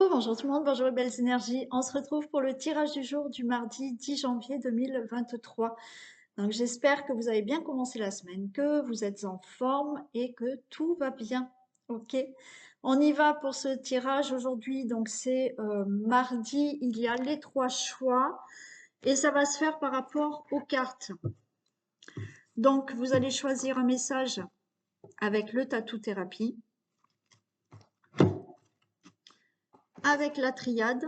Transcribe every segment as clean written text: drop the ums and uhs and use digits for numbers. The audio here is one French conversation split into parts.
Bonjour tout le monde, bonjour les belles énergies. On se retrouve pour le tirage du jour du mardi 10 janvier 2023. Donc j'espère que vous avez bien commencé la semaine, que vous êtes en forme et que tout va bien. Ok, on y va pour ce tirage aujourd'hui. Donc c'est mardi, il y a les 3 choix et ça va se faire par rapport aux cartes. Donc vous allez choisir un message avec le tattoo thérapie, avec la triade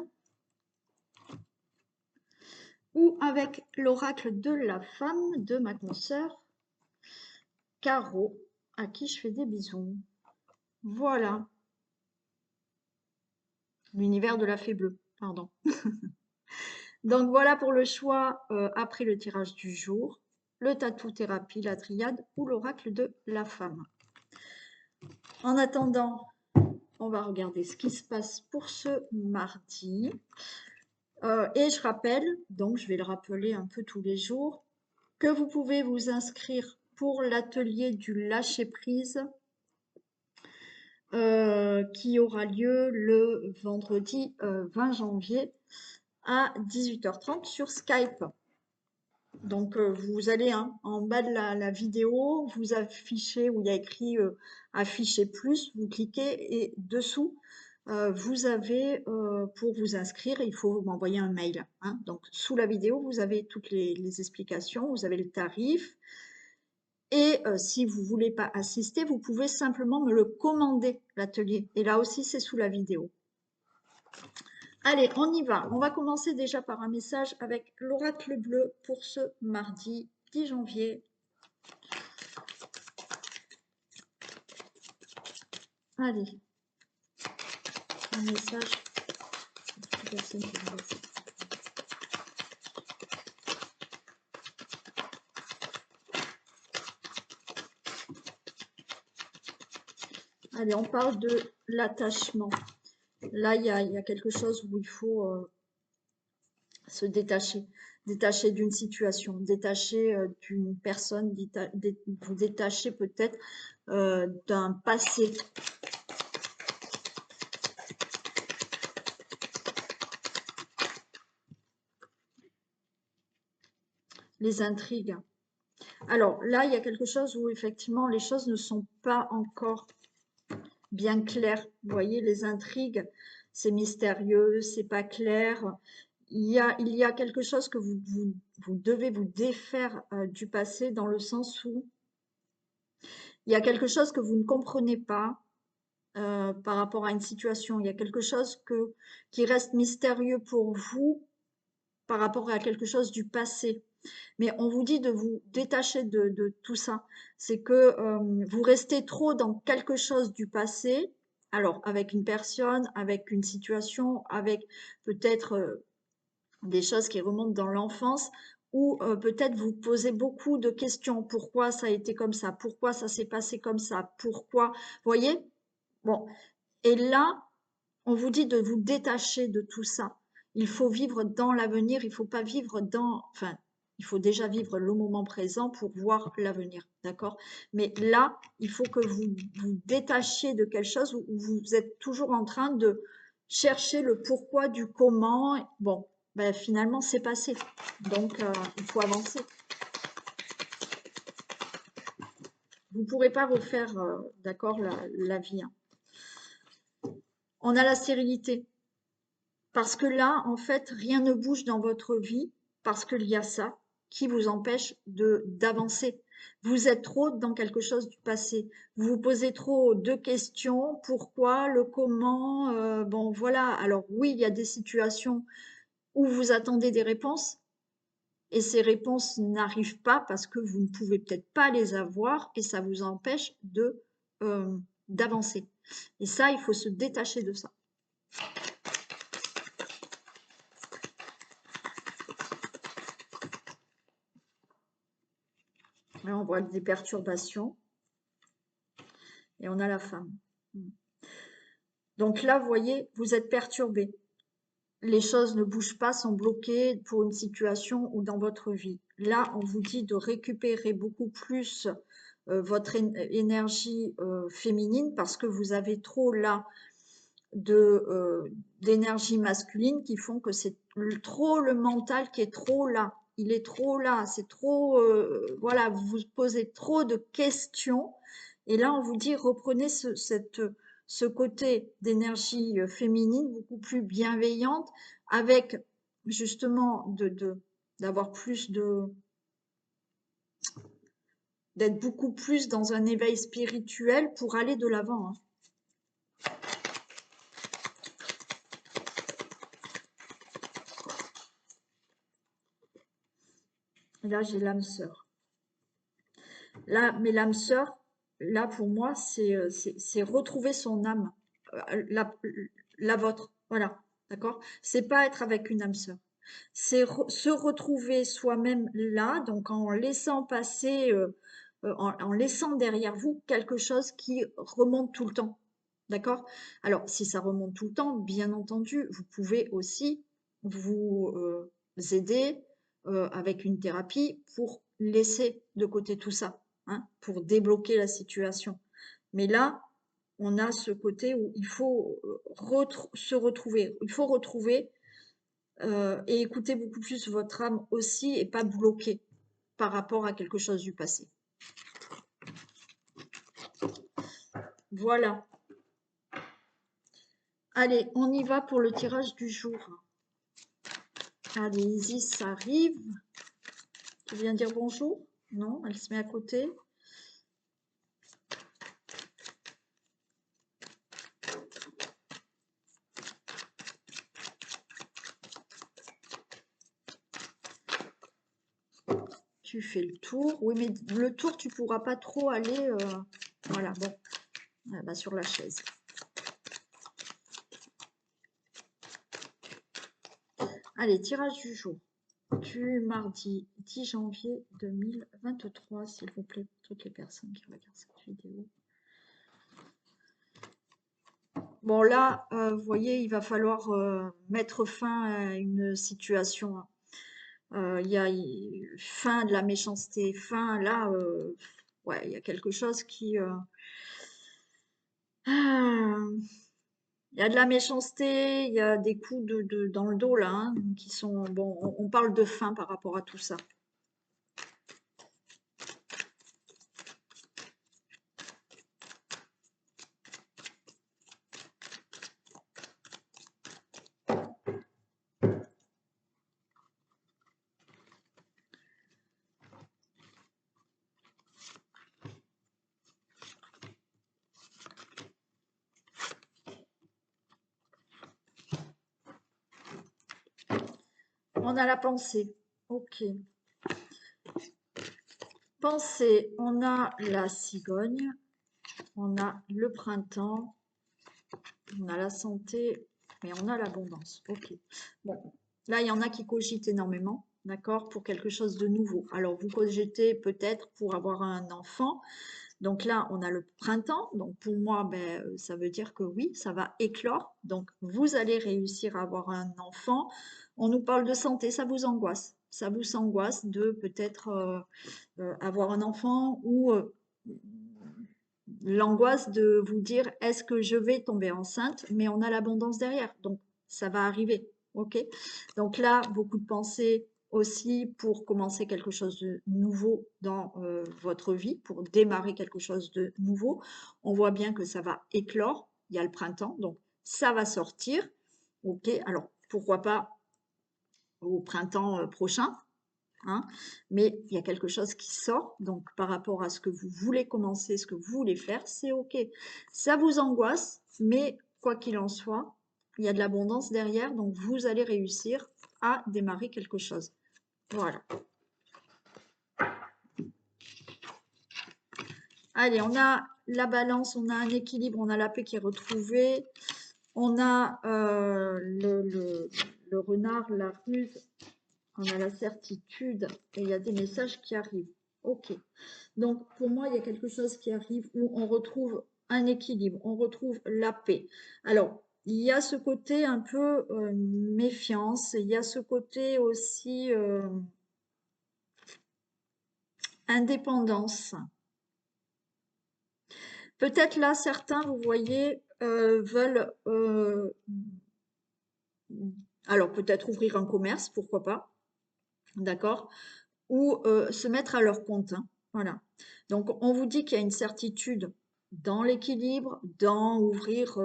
ou avec l'oracle de la femme de ma consoeur Caro, à qui je fais des bisous. Voilà, l'univers de la fée bleue, pardon. Donc voilà pour le choix après le tirage du jour, le tattoo thérapie, la triade ou l'oracle de la femme. En attendant, on va regarder ce qui se passe pour ce mardi. Et je rappelle, donc je vais le rappeler un peu tous les jours, que vous pouvez vous inscrire pour l'atelier du lâcher-prise qui aura lieu le vendredi 20 janvier à 18h30 sur Skype. Donc vous allez en bas de la vidéo, vous affichez où il y a écrit afficher plus, vous cliquez et dessous vous avez pour vous inscrire, il faut m'envoyer un mail. Donc sous la vidéo, vous avez toutes les explications, vous avez le tarif. Et si vous ne voulez pas assister, vous pouvez simplement me le commander, l'atelier. Et là aussi, c'est sous la vidéo. Allez, on y va. On va commencer déjà par un message avec l'oracle bleu pour ce mardi 10 janvier. Allez, un message. Allez, on parle de l'attachement. Là, il y a quelque chose où il faut se détacher. Détacher d'une situation, détacher d'une personne, vous détacher peut-être d'un passé. Les intrigues. Alors là, il y a quelque chose où effectivement les choses ne sont pas encore bien claires. Vous voyez, les intrigues, c'est mystérieux, c'est pas clair. Il y a quelque chose que vous devez vous défaire du passé dans le sens où il y a quelque chose que vous ne comprenez pas par rapport à une situation. Il y a quelque chose qui reste mystérieux pour vous par rapport à quelque chose du passé. Mais on vous dit de vous détacher de tout ça. C'est que vous restez trop dans quelque chose du passé, alors avec une personne, avec une situation, avec peut-être des choses qui remontent dans l'enfance, ou peut-être vous posez beaucoup de questions. Pourquoi ça a été comme ça? Pourquoi ça s'est passé comme ça? Pourquoi? Vous voyez? Bon. Et là, on vous dit de vous détacher de tout ça. Il faut vivre dans l'avenir, il ne faut pas vivre dans... Enfin, il faut déjà vivre le moment présent pour voir l'avenir, d'accord? Mais là, il faut que vous vous détachiez de quelque chose où vous êtes toujours en train de chercher le pourquoi du comment. Bon, ben finalement, c'est passé. Donc, il faut avancer. Vous ne pourrez pas refaire, d'accord, la vie. On a la stérilité. Parce que là, en fait, rien ne bouge dans votre vie parce qu'il y a ça qui vous empêche d'avancer. Vous êtes trop dans quelque chose du passé. Vous vous posez trop de questions. Pourquoi, le comment, bon, voilà. Alors oui, il y a des situations où vous attendez des réponses et ces réponses n'arrivent pas parce que vous ne pouvez peut-être pas les avoir et ça vous empêche d'avancer. Et ça, il faut se détacher de ça. Là, on voit des perturbations et on a la femme. Donc là, vous voyez, vous êtes perturbé. Les choses ne bougent pas, sont bloquées pour une situation ou dans votre vie. Là, on vous dit de récupérer beaucoup plus votre énergie féminine parce que vous avez trop là d'énergie masculine qui font que c'est trop le mental qui est trop là. Il est trop là, c'est trop, voilà, vous vous posez trop de questions. Et là, on vous dit, reprenez ce côté d'énergie féminine beaucoup plus bienveillante avec justement d'avoir plus d'être beaucoup plus dans un éveil spirituel pour aller de l'avant, hein. Et là, j'ai l'âme sœur. Là, mais l'âme sœur, là, pour moi, c'est retrouver son âme, la, la vôtre, voilà, d'accord? C'est pas être avec une âme sœur. C'est se retrouver soi-même là, donc en laissant passer, en laissant derrière vous quelque chose qui remonte tout le temps, d'accord? Alors, si ça remonte tout le temps, bien entendu, vous pouvez aussi vous aider avec une thérapie pour laisser de côté tout ça, hein, pour débloquer la situation. Mais là, on a ce côté où il faut se retrouver, il faut retrouver et écouter beaucoup plus votre âme aussi et pas bloquer par rapport à quelque chose du passé. Voilà. Allez, on y va pour le tirage du jour. Allez, Isis arrive. Tu viens dire bonjour? Non, elle se met à côté. Tu fais le tour. Oui, mais le tour, tu pourras pas trop aller. Voilà, bon. Bah, sur la chaise. Allez, tirage du jour. Du mardi 10 janvier 2023, s'il vous plaît, toutes les personnes qui regardent cette vidéo. Bon, là, vous voyez, il va falloir mettre fin à une situation, hein. Il y a fin de la méchanceté, fin, là, ouais, il y a quelque chose qui... ah, il y a de la méchanceté, il y a des coups dans le dos, là, hein, qui sont... Bon, on parle de fin par rapport à tout ça. On a la pensée. Ok. Pensée, on a la cigogne, on a le printemps, on a la santé, mais on a l'abondance. Ok. Bon, là, il y en a qui cogitent énormément, d'accord, pour quelque chose de nouveau. Alors, vous cogitez peut-être pour avoir un enfant. Donc là, on a le printemps. Donc pour moi, ben, ça veut dire que oui, ça va éclore. Donc vous allez réussir à avoir un enfant. On nous parle de santé, ça vous angoisse. Ça vous angoisse de peut-être avoir un enfant ou l'angoisse de vous dire est-ce que je vais tomber enceinte, mais on a l'abondance derrière, donc ça va arriver, ok? Donc là, beaucoup de pensées aussi pour commencer quelque chose de nouveau dans votre vie, pour démarrer quelque chose de nouveau. On voit bien que ça va éclore, il y a le printemps, donc ça va sortir, ok? Alors, pourquoi pas au printemps prochain, hein, mais il y a quelque chose qui sort, donc par rapport à ce que vous voulez commencer, ce que vous voulez faire, c'est ok. Ça vous angoisse, mais quoi qu'il en soit, il y a de l'abondance derrière, donc vous allez réussir à démarrer quelque chose. Voilà. Allez, on a la balance, on a un équilibre, on a la paix qui est retrouvée, on a le renard, la ruse, on a la certitude et il y a des messages qui arrivent. Ok. Donc, pour moi, il y a quelque chose qui arrive où on retrouve un équilibre, on retrouve la paix. Alors, il y a ce côté un peu méfiance, il y a ce côté aussi indépendance. Peut-être là, certains, vous voyez, veulent, alors peut-être ouvrir un commerce, pourquoi pas, d'accord? Ou se mettre à leur compte, hein, voilà. Donc on vous dit qu'il y a une certitude dans l'équilibre, dans ouvrir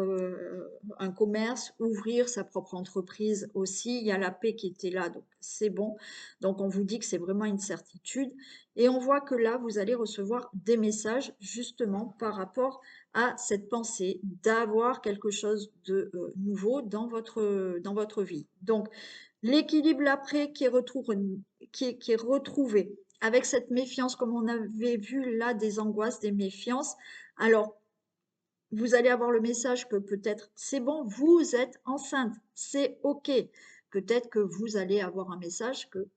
un commerce, ouvrir sa propre entreprise aussi. Il y a la paix qui était là, donc c'est bon. Donc on vous dit que c'est vraiment une certitude. Et on voit que là, vous allez recevoir des messages justement par rapport à cette pensée d'avoir quelque chose de nouveau dans votre vie. Donc l'équilibre après qui est retrouvé avec cette méfiance, comme on avait vu là, des angoisses, des méfiances. Alors, vous allez avoir le message que peut-être c'est bon, vous êtes enceinte, c'est OK. Peut-être que vous allez avoir un message que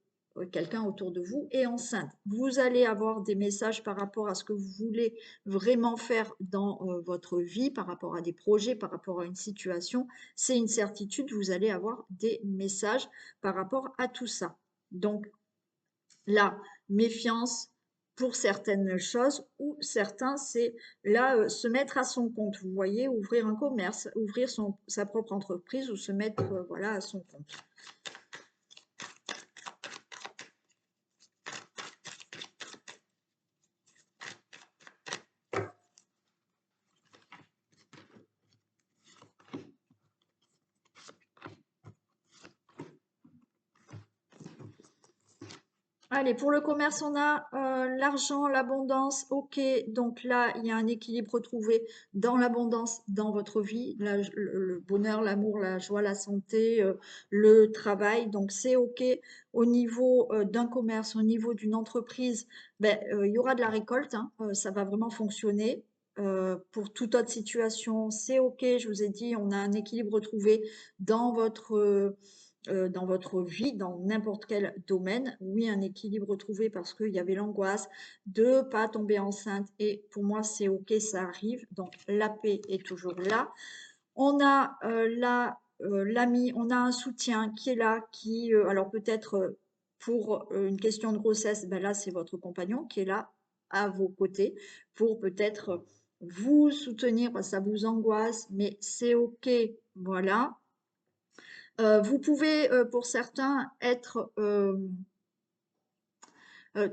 quelqu'un autour de vous est enceinte. Vous allez avoir des messages par rapport à ce que vous voulez vraiment faire dans votre vie, par rapport à des projets, par rapport à une situation. C'est une certitude, vous allez avoir des messages par rapport à tout ça. Donc, la méfiance pour certaines choses ou certains, c'est là se mettre à son compte. Vous voyez, ouvrir un commerce, ouvrir sa propre entreprise ou se mettre voilà, à son compte. Allez, pour le commerce, on a l'argent, l'abondance. OK, donc là, il y a un équilibre retrouvé dans l'abondance dans votre vie, le bonheur, l'amour, la joie, la santé, le travail. Donc, c'est OK. Au niveau d'un commerce, au niveau d'une entreprise, ben, il y aura de la récolte, hein, ça va vraiment fonctionner. Pour toute autre situation, c'est OK. Je vous ai dit, on a un équilibre retrouvé dans dans votre vie, dans n'importe quel domaine. Oui, un équilibre trouvé parce qu'il y avait l'angoisse de pas tomber enceinte et pour moi c'est ok, ça arrive. Donc la paix est toujours là. On a l'ami, on a un soutien qui est là, qui alors peut-être pour une question de grossesse, ben là c'est votre compagnon qui est là à vos côtés pour peut-être vous soutenir parce que ça vous angoisse, mais c'est ok, voilà. Vous pouvez, pour certains,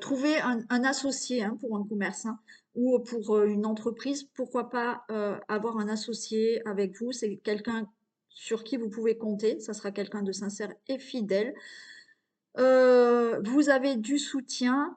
trouver un associé hein, pour un commerce hein, ou pour une entreprise. Pourquoi pas avoir un associé avec vous? C'est quelqu'un sur qui vous pouvez compter. Ça sera quelqu'un de sincère et fidèle. Vous avez du soutien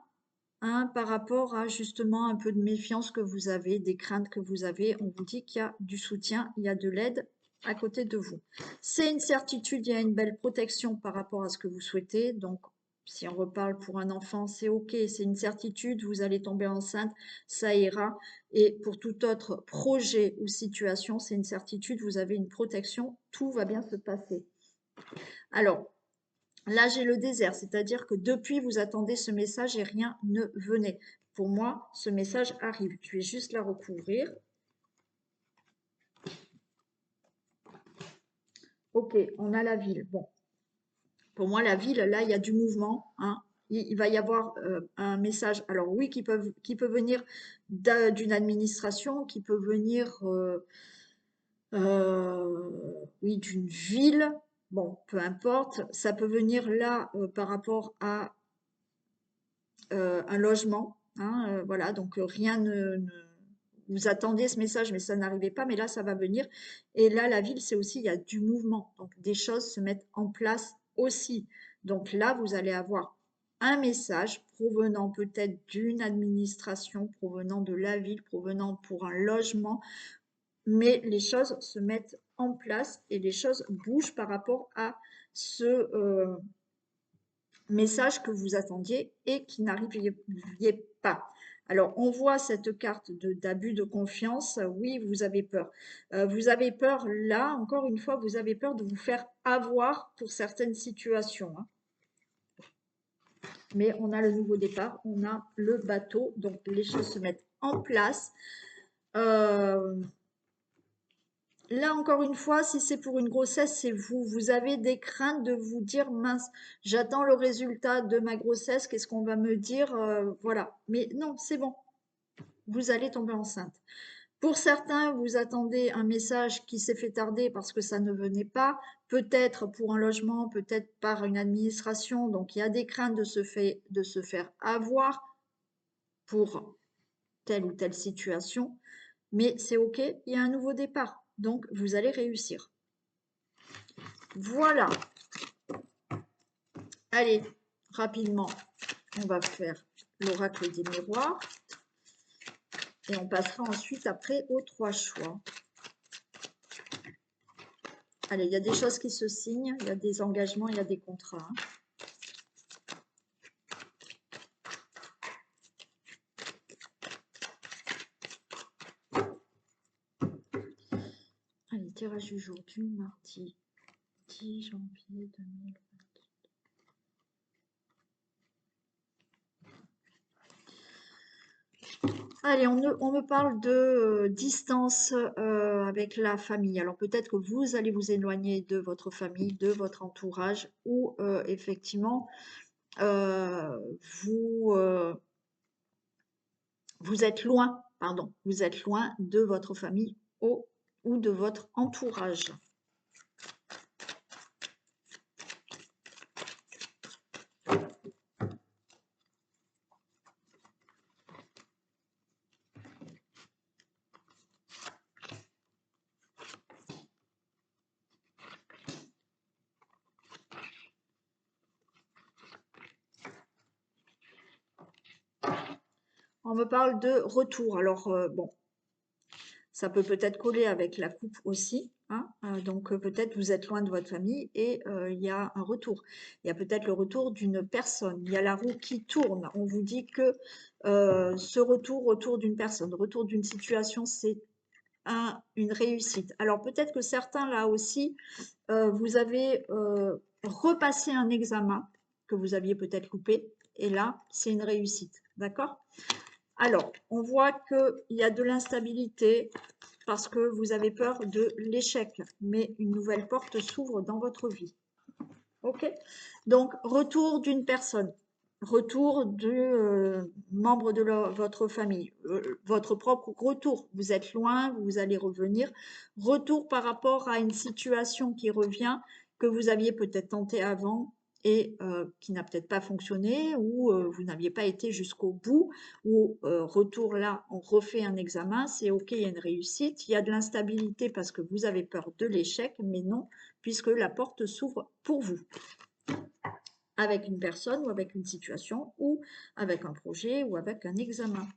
hein, par rapport à justement un peu de méfiance que vous avez, des craintes que vous avez. On vous dit qu'il y a du soutien, il y a de l'aide à côté de vous. C'est une certitude, il y a une belle protection par rapport à ce que vous souhaitez. Donc, si on reparle pour un enfant, c'est OK, c'est une certitude, vous allez tomber enceinte, ça ira. Et pour tout autre projet ou situation, c'est une certitude, vous avez une protection, tout va bien se passer. Alors, là, j'ai le désert, c'est-à-dire que depuis, vous attendez ce message et rien ne venait. Pour moi, ce message arrive. Je vais juste la recouvrir. Ok, on a la ville. Bon, pour moi, la ville, là, il y a du mouvement. Hein. Il va y avoir un message. Alors oui, qui peut venir d'une administration, qui peut venir oui, d'une ville. Bon, peu importe. Ça peut venir là par rapport à un logement. Hein, voilà, donc rien vous attendiez ce message, mais ça n'arrivait pas, mais là, ça va venir. Et là, la ville, c'est aussi, il y a du mouvement. Donc, des choses se mettent en place aussi. Donc là, vous allez avoir un message provenant peut-être d'une administration, provenant de la ville, provenant pour un logement, mais les choses se mettent en place et les choses bougent par rapport à ce message que vous attendiez et qui n'arriviez pas. Alors, on voit cette carte d'abus de confiance. Oui, vous avez peur. Vous avez peur, là, encore une fois, vous avez peur de vous faire avoir pour certaines situations. Hein. Mais on a le nouveau départ, on a le bateau, donc les choses se mettent en place. Là, encore une fois, si c'est pour une grossesse, c'est vous. Vous avez des craintes de vous dire, mince, j'attends le résultat de ma grossesse, qu'est-ce qu'on va me dire? Voilà. Mais non, c'est bon. Vous allez tomber enceinte. Pour certains, vous attendez un message qui s'est fait tarder parce que ça ne venait pas, peut-être pour un logement, peut-être par une administration. Donc, il y a des craintes de se faire avoir pour telle ou telle situation. Mais c'est OK, il y a un nouveau départ. Donc, vous allez réussir. Voilà. Allez, rapidement, on va faire l'oracle des miroirs. Et on passera ensuite après aux 3 choix. Allez, il y a des choses qui se signent, il y a des engagements, il y a des contrats. Allez, tirage du jour du mardi 10 janvier 2020. Allez, on me parle de distance avec la famille. Alors peut-être que vous allez vous éloigner de votre famille, de votre entourage, ou effectivement, vous, vous êtes loin, pardon, vous êtes loin de votre famille ou de votre entourage. On me parle de retour. Alors, bon, ça peut peut-être coller avec la coupe aussi. Hein, donc, peut-être vous êtes loin de votre famille et il y a un retour. Il y a peut-être le retour d'une personne. Il y a la roue qui tourne. On vous dit que ce retour d'une personne, retour d'une situation, c'est une réussite. Alors, peut-être que certains, là aussi, vous avez repassé un examen que vous aviez peut-être loupé. Et là, c'est une réussite. D'accord ? Alors, on voit qu'il y a de l'instabilité parce que vous avez peur de l'échec, mais une nouvelle porte s'ouvre dans votre vie. OK? Donc, retour d'une personne, retour de membre de votre famille, votre propre retour. Vous êtes loin, vous allez revenir. Retour par rapport à une situation qui revient, que vous aviez peut-être tenté avant et qui n'a peut-être pas fonctionné, ou vous n'aviez pas été jusqu'au bout, ou retour là, on refait un examen, c'est OK, il y a une réussite. Il y a de l'instabilité parce que vous avez peur de l'échec, mais non, puisque la porte s'ouvre pour vous, avec une personne ou avec une situation ou avec un projet ou avec un examen.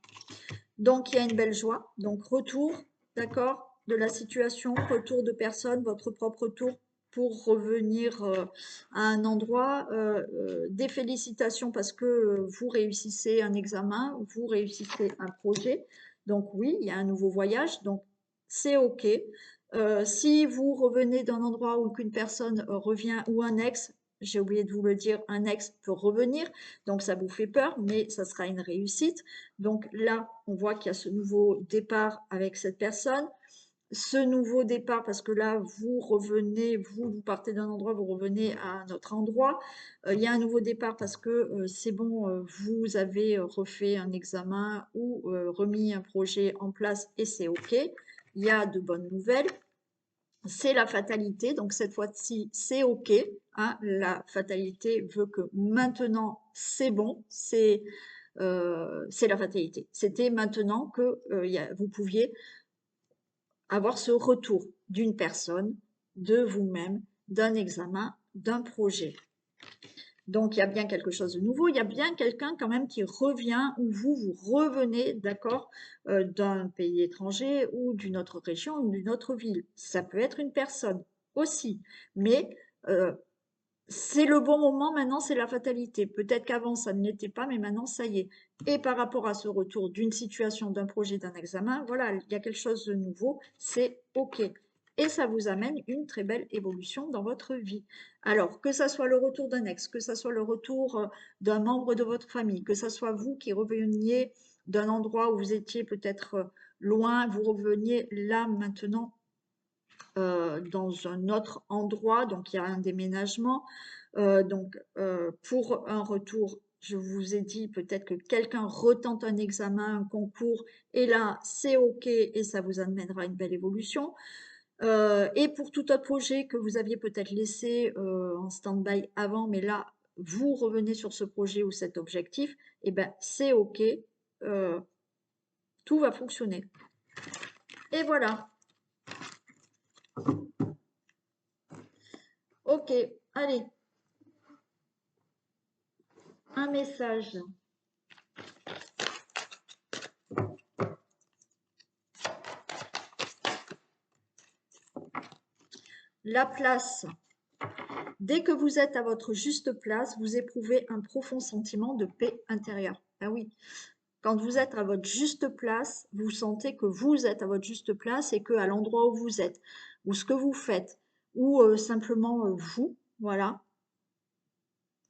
Donc, il y a une belle joie. Donc, retour, d'accord, de la situation, retour de personne, votre propre retour pour revenir à un endroit. Des félicitations parce que vous réussissez un examen, vous réussissez un projet. Donc, oui, il y a un nouveau voyage. Donc, c'est OK. Si vous revenez d'un endroit où qu'une personne revient ou un ex, j'ai oublié de vous le dire, un ex peut revenir, donc ça vous fait peur, mais ça sera une réussite. Donc là, on voit qu'il y a ce nouveau départ avec cette personne. Ce nouveau départ, parce que là, vous revenez, vous partez d'un endroit, vous revenez à un autre endroit. Il y a un nouveau départ parce que c'est bon, vous avez refait un examen ou remis un projet en place et c'est OK. Il y a de bonnes nouvelles. C'est la fatalité, donc cette fois-ci, c'est OK. Hein, la fatalité veut que maintenant, c'est bon, c'est la fatalité. C'était maintenant que vous pouviez avoir ce retour d'une personne, de vous-même, d'un examen, d'un projet. Donc, il y a bien quelque chose de nouveau, il y a bien quelqu'un quand même qui revient, ou vous revenez, d'accord, d'un pays étranger ou d'une autre région ou d'une autre ville. Ça peut être une personne aussi, mais c'est le bon moment, maintenant c'est la fatalité. Peut-être qu'avant ça ne l'était pas, mais maintenant ça y est. Et par rapport à ce retour d'une situation, d'un projet, d'un examen, voilà, il y a quelque chose de nouveau, c'est OK. Et ça vous amène une très belle évolution dans votre vie. Alors, que ça soit le retour d'un ex, que ça soit le retour d'un membre de votre famille, que ça soit vous qui reveniez d'un endroit où vous étiez peut-être loin, vous reveniez là maintenant dans un autre endroit, donc il y a un déménagement. Donc, pour un retour je vous ai dit peut-être que quelqu'un retente un examen, un concours, et là, c'est OK et ça vous amènera à une belle évolution. Et pour tout autre projet que vous aviez peut-être laissé en stand-by avant, mais là, vous revenez sur ce projet ou cet objectif, et ben c'est OK, tout va fonctionner. Et voilà. OK, allez. Un message. La place. Dès que vous êtes à votre juste place, vous éprouvez un profond sentiment de paix intérieure. Ah oui, quand vous êtes à votre juste place, vous sentez que vous êtes à votre juste place et que à l'endroit où vous êtes, ou ce que vous faites, ou simplement vous, voilà,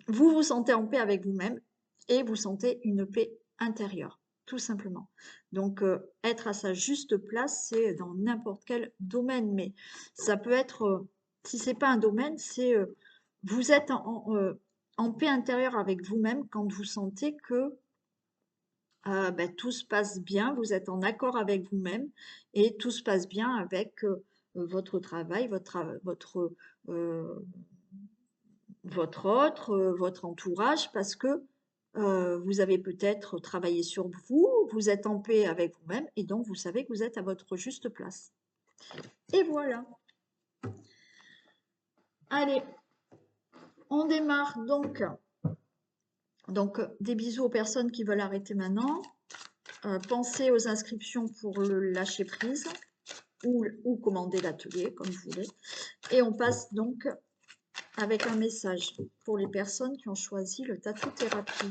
vous vous sentez en paix avec vous-même et vous sentez une paix intérieure, tout simplement. Donc, être à sa juste place, c'est dans n'importe quel domaine, mais ça peut être, si c'est pas un domaine, c'est vous êtes en paix intérieure avec vous-même quand vous sentez que ben, tout se passe bien, vous êtes en accord avec vous-même et tout se passe bien avec votre travail, euh, votre entourage, parce que vous avez peut-être travaillé sur vous, vous êtes en paix avec vous-même et donc vous savez que vous êtes à votre juste place. Et voilà. Allez, on démarre donc. Donc, des bisous aux personnes qui veulent arrêter maintenant. Pensez aux inscriptions pour le lâcher prise ou commander l'atelier, comme vous voulez. Et on passe donc avec un message pour les personnes qui ont choisi le tattoo thérapie.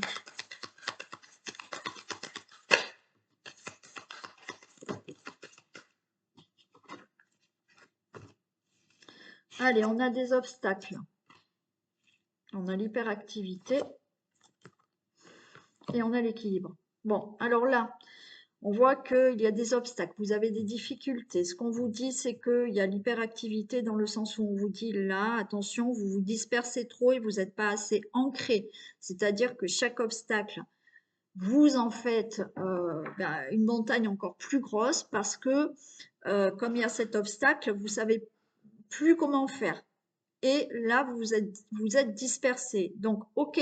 Allez, on a des obstacles. On a l'hyperactivité et on a l'équilibre. Bon, alors là, on voit qu'il y a des obstacles, vous avez des difficultés. Ce qu'on vous dit, c'est qu'il y a l'hyperactivité dans le sens où on vous dit là, attention, vous vous dispersez trop et vous n'êtes pas assez ancré. C'est-à-dire que chaque obstacle, vous en faites une montagne encore plus grosse parce que comme il y a cet obstacle, vous savez plus comment faire. Et là, vous êtes dispersé. Donc, OK,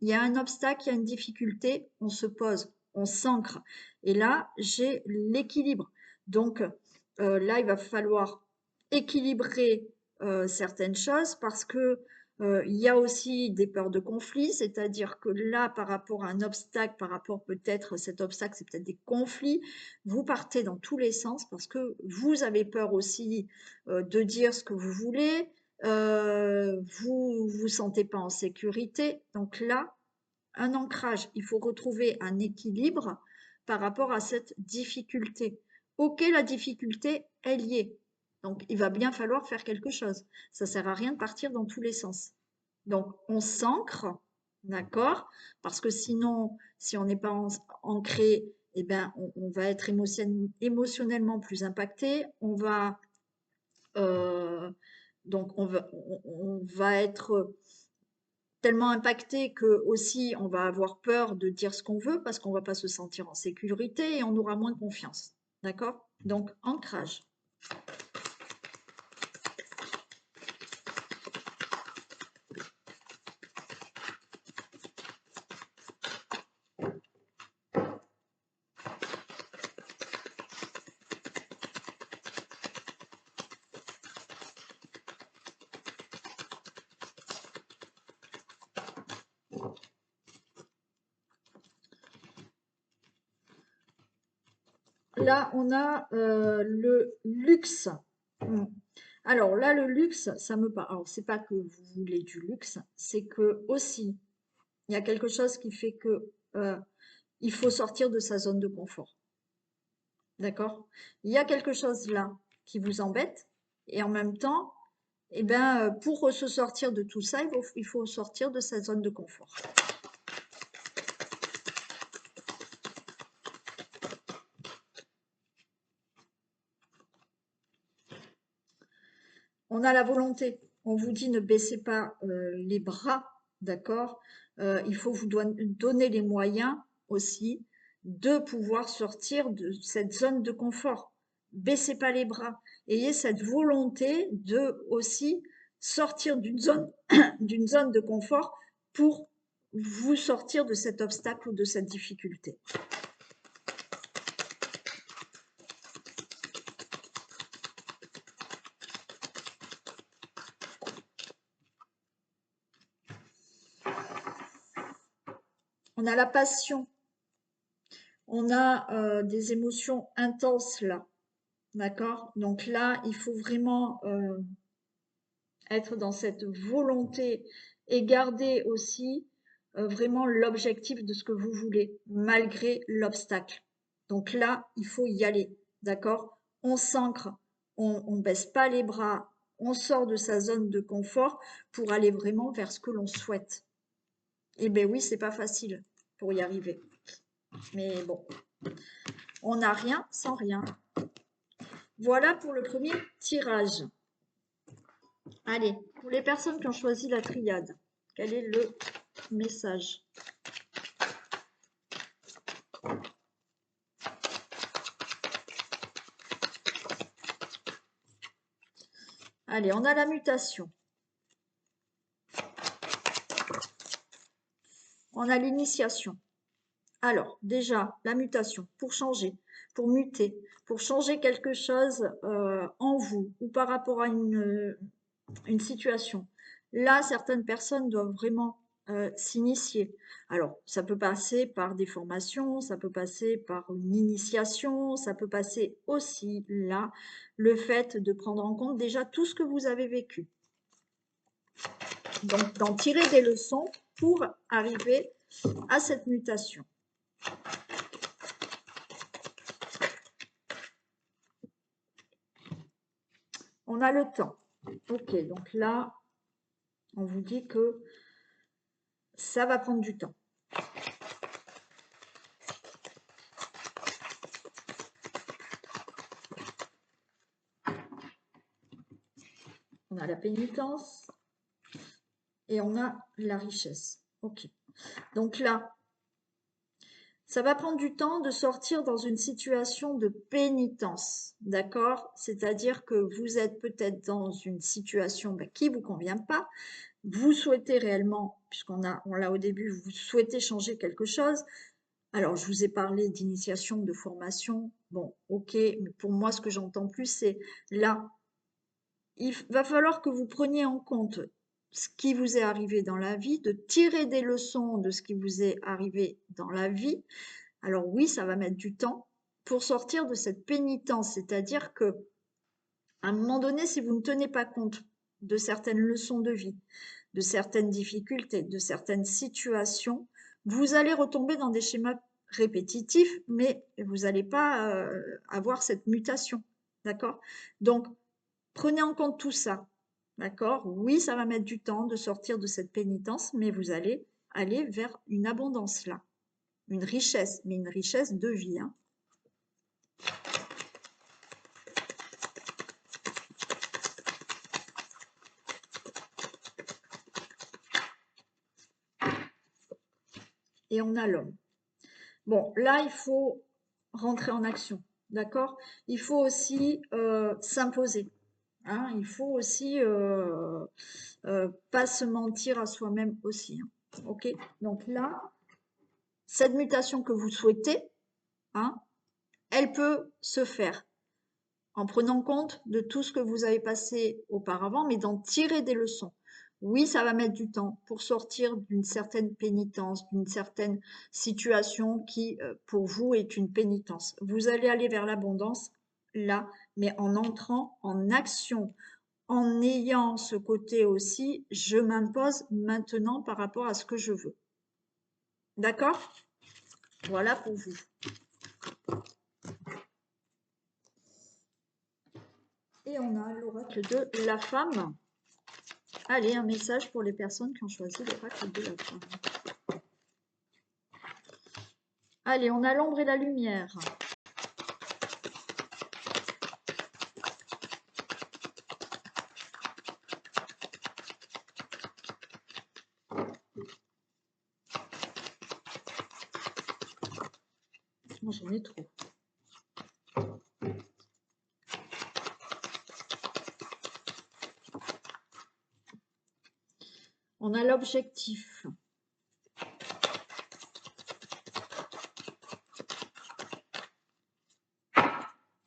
il y a un obstacle, il y a une difficulté, on se pose, on s'ancre. Et là, j'ai l'équilibre. Donc, là, il va falloir équilibrer certaines choses parce que il y a aussi des peurs de conflit, c'est-à-dire que là, par rapport à un obstacle, par rapport peut-être, cet obstacle, c'est peut-être des conflits, vous partez dans tous les sens parce que vous avez peur aussi de dire ce que vous voulez, vous vous sentez pas en sécurité. Donc là, un ancrage, il faut retrouver un équilibre par rapport à cette difficulté. Ok, la difficulté, elle y est. Donc il va bien falloir faire quelque chose. Ça sert à rien de partir dans tous les sens. Donc on s'ancre, d'accord? Parce que sinon, si on n'est pas ancré, eh ben, on va être émotionnellement plus impacté. On va donc on va être tellement impacté que aussi on va avoir peur de dire ce qu'on veut parce qu'on va pas se sentir en sécurité et on aura moins confiance. D'accord? Donc ancrage. Là, on a le luxe. Hmm. Alors là, le luxe, ça me parle. Alors, c'est pas que vous voulez du luxe, c'est que aussi, il y a quelque chose qui fait que il faut sortir de sa zone de confort. D'accord? Il y a quelque chose là qui vous embête et en même temps, eh ben, pour se sortir de tout ça, il faut sortir de sa zone de confort. On a la volonté. On vous dit ne baissez pas les bras, d'accord? Il faut vous donner les moyens aussi de pouvoir sortir de cette zone de confort. Baissez pas les bras. Ayez cette volonté de aussi sortir d'une zone, d'une zone de confort pour vous sortir de cet obstacle ou de cette difficulté. On a la passion, on a des émotions intenses là, d'accord? Donc là, il faut vraiment être dans cette volonté et garder aussi vraiment l'objectif de ce que vous voulez, malgré l'obstacle. Donc là, il faut y aller, d'accord? On s'ancre, on ne baisse pas les bras, on sort de sa zone de confort pour aller vraiment vers ce que l'on souhaite. Et bien oui, c'est pas facile pour y arriver. Mais bon, on n'a rien sans rien. Voilà pour le premier tirage. Allez, pour les personnes qui ont choisi la triade, quel est le message? Allez, on a la mutation. On a l'initiation. Alors, déjà, la mutation, pour changer, pour muter, pour changer quelque chose en vous ou par rapport à une situation. Là, certaines personnes doivent vraiment s'initier. Alors, ça peut passer par des formations, ça peut passer par une initiation, ça peut passer aussi, là, le fait de prendre en compte déjà tout ce que vous avez vécu. Donc, d'en tirer des leçons pour arriver à cette mutation. On a le temps. Ok, donc là, on vous dit que ça va prendre du temps. On a la pénitence et on a la richesse. Ok. Donc là, ça va prendre du temps de sortir dans une situation de pénitence. D'accord? C'est-à-dire que vous êtes peut-être dans une situation qui ne vous convient pas. Vous souhaitez réellement, on l'a au début, vous souhaitez changer quelque chose. Alors, je vous ai parlé d'initiation, de formation. Bon, ok, mais pour moi, ce que j'entends plus, c'est là, il va falloir que vous preniez en compte ce qui vous est arrivé dans la vie, de tirer des leçons de ce qui vous est arrivé dans la vie. Alors oui, ça va mettre du temps pour sortir de cette pénitence, c'est-à-dire que à un moment donné, si vous ne tenez pas compte de certaines leçons de vie, de certaines difficultés, de certaines situations, vous allez retomber dans des schémas répétitifs, mais vous n'allez pas avoir cette mutation. D'accord? Donc, prenez en compte tout ça. D'accord? Oui, ça va mettre du temps de sortir de cette pénitence, mais vous allez aller vers une abondance là, une richesse, mais une richesse de vie. Hein. Et on a l'homme. Bon, là, il faut rentrer en action, d'accord? Il faut aussi s'imposer. Hein, il faut aussi pas se mentir à soi-même aussi. Hein, ok? Donc là, cette mutation que vous souhaitez, hein, elle peut se faire en prenant compte de tout ce que vous avez passé auparavant, mais d'en tirer des leçons. Oui, ça va mettre du temps pour sortir d'une certaine pénitence, d'une certaine situation qui, pour vous, est une pénitence. Vous allez aller vers l'abondance, là, mais en entrant en action, en ayant ce côté aussi, je m'impose maintenant par rapport à ce que je veux. D'accord? Voilà pour vous. Et on a l'oracle de la femme. Allez, un message pour les personnes qui ont choisi l'oracle de la femme. Allez, on a l'ombre et la lumière. Franchement, j'en ai trop. On a l'objectif.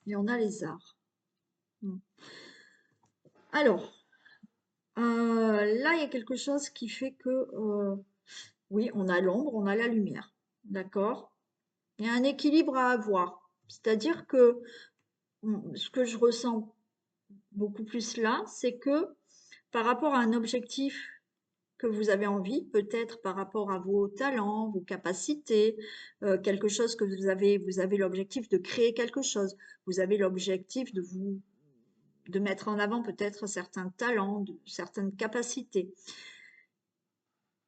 Et on a les arts. Alors, là, il y a quelque chose qui fait que, oui, on a l'ombre, on a la lumière. D'accord? Il y a un équilibre à avoir. C'est-à-dire que ce que je ressens beaucoup plus là, c'est que par rapport à un objectif que vous avez envie, peut-être par rapport à vos talents, vos capacités, quelque chose que vous avez l'objectif de créer quelque chose, vous avez l'objectif de mettre en avant peut-être certains talents, certaines capacités.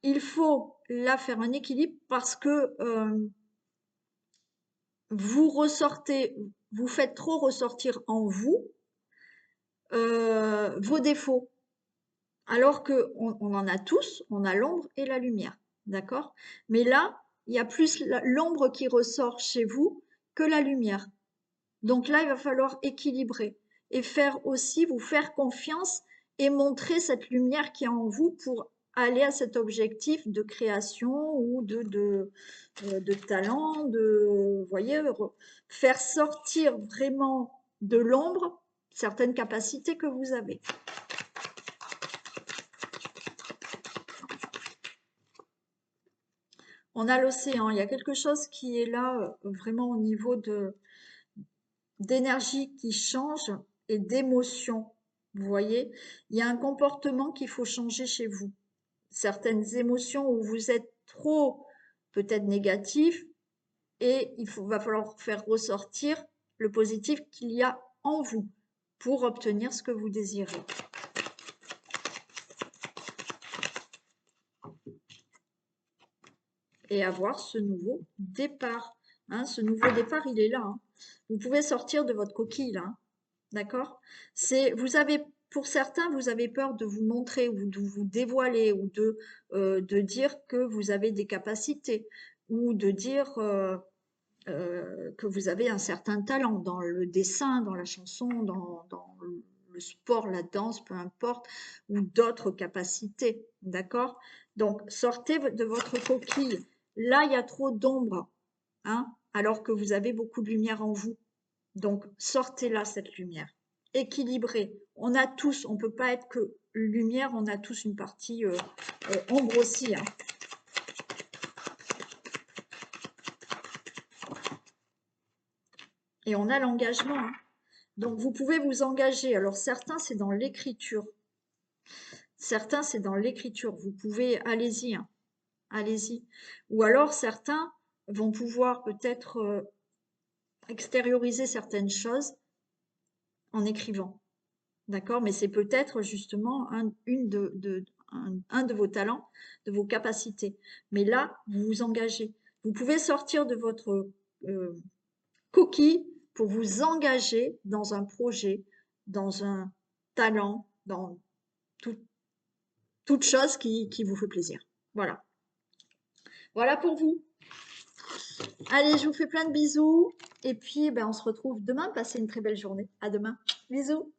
Il faut là faire un équilibre parce que vous faites trop ressortir en vous vos défauts. Alors qu'on en a tous, on a l'ombre et la lumière, d'accord? Mais là, il y a plus l'ombre qui ressort chez vous que la lumière. Donc là, il va falloir équilibrer et vous faire confiance et montrer cette lumière qui est en vous pour aller à cet objectif de création ou de talent, vous voyez, faire sortir vraiment de l'ombre certaines capacités que vous avez. On a l'océan, il y a quelque chose qui est là vraiment au niveau d'énergie qui change et d'émotion. Vous voyez, il y a un comportement qu'il faut changer chez vous. Certaines émotions où vous êtes trop peut-être négatif et va falloir faire ressortir le positif qu'il y a en vous pour obtenir ce que vous désirez. Et avoir ce nouveau départ. Hein, ce nouveau départ, il est là. Hein. Vous pouvez sortir de votre coquille, là. Hein. D'accord? Pour certains, vous avez peur de vous montrer ou de vous dévoiler ou de dire que vous avez des capacités ou de dire que vous avez un certain talent dans le dessin, dans la chanson, dans le sport, la danse, peu importe, ou d'autres capacités. D'accord? Donc, sortez de votre coquille. Là, il y a trop d'ombre, hein, alors que vous avez beaucoup de lumière en vous. Donc, sortez là cette lumière. Équilibrée. On a tous, on ne peut pas être que lumière, on a tous une partie ombre aussi. Hein. Et on a l'engagement. Hein. Donc, vous pouvez vous engager. Alors, certains, c'est dans l'écriture. Certains, c'est dans l'écriture. Vous pouvez, allez-y. Hein. Allez-y. Ou alors, certains vont pouvoir peut-être extérioriser certaines choses en écrivant. D'accord? Mais c'est peut-être justement un de vos talents, de vos capacités. Mais là, vous vous engagez. Vous pouvez sortir de votre coquille pour vous engager dans un projet, dans un talent, dans toute chose qui vous fait plaisir. Voilà. Voilà pour vous. Allez, je vous fais plein de bisous. Et puis, ben, on se retrouve demain. Passez une très belle journée. À demain. Bisous.